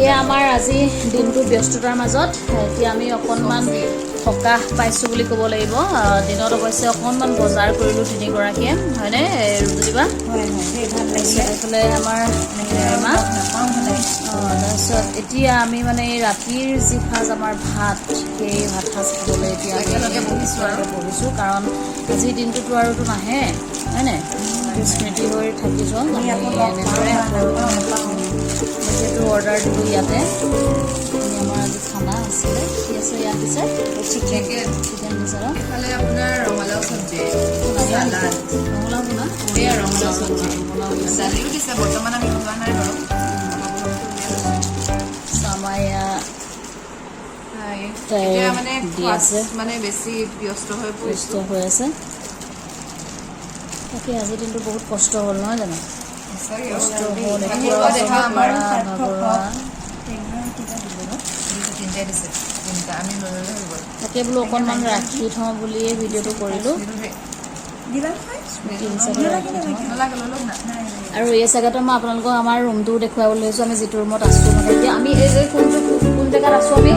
এয়া আমাৰ আজি দিনটো ব্যস্ততাৰ মাজত এতিয়া আমি অকণমান সকাহ পাইছোঁ বুলি ক'ব লাগিব। দিনত অৱশ্যে অকণমান বজাৰ কৰিলোঁ তিনিগৰাকীয়ে, হয়নে ৰুজুলিবা? এইফালে আমাৰ মা তাৰপিছত এতিয়া আমি মানে এই ৰাতিৰ যি সাজ আমাৰ ভাত, সেই ভাত সাজ খাবলৈ এতিয়া একেলগে বহিছোঁ। কাৰণ আজিৰ দিনটোতো আৰুতো নাহে, হয়নে? স্মৃতি হৈ থাকি যোৱা এনেদৰে যিহেতু অৰ্ডাৰ দিলোঁ ইয়াতে। আমাৰ আজি খানা আছিলে, কি আছে ইয়াত দিছে চিকেন দিছে ন? এইফালে আপোনাৰ ৰঙালাও চব্জি, ৰঙালাও বনা এয়া ৰঙালাও চব্জি, দালিও দিছে। বৰ্তমান আমি খোৱা নাই বাৰু। আমাৰ ইয়াত এতিয়া মানে দি আছে, মানে বেছি ব্যস্ত হৈ আছে। তাকে আজিৰ দিনটো বহুত কষ্ট হ'ল, নহয় জানো? তাকে বোলো অকণমান ৰাখি থওঁ বুলিয়ে ভিডিঅ'টো কৰিলোঁ। আৰু এই জেগাটো মই আপোনালোকক আমাৰ ৰুমটোও দেখুৱাবলৈ লৈছোঁ। আমি যিটো ৰুমত আছোঁ মানে এতিয়া আমি এই যে কোন জেগাত আছোঁ? আমি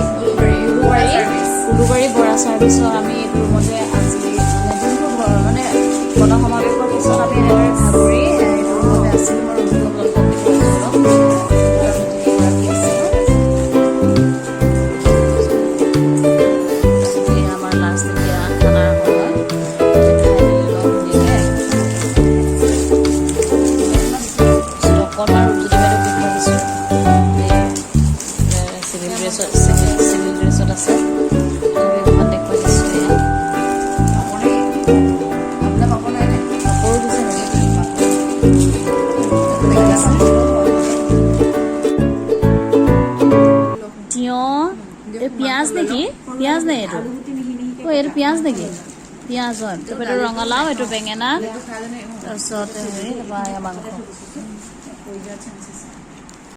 উলুবাৰী বৰা চাৰ্ভিচৰ আমি এইটো ৰুমতে আজি দিনটো মানে গণসমাৱেশৰ পিছত আমি এনেদৰে ভাগৰি এইটো ৰুমতে আছিলোঁ। মই ৰুমটো আমাৰ লাষ্ট এতিয়া খানাৰ সময় অকণমান ৰুজুলি বাইদেউ দেখুৱাই দিছোঁ। চিভিল ড্ৰেছত আছে, অকণমান দেখুৱাই দিছোঁ। তিয়ঁহ, এই পিঁয়াজ নেকি? পিঁয়াজ নে এইটো? এইটো পিঁয়াজ নেকি? পিঁয়াজ হয়। তাৰপৰা এইটো ৰঙালাও, এইটো বেঙেনা, তাৰপিছত হেৰি মাংস।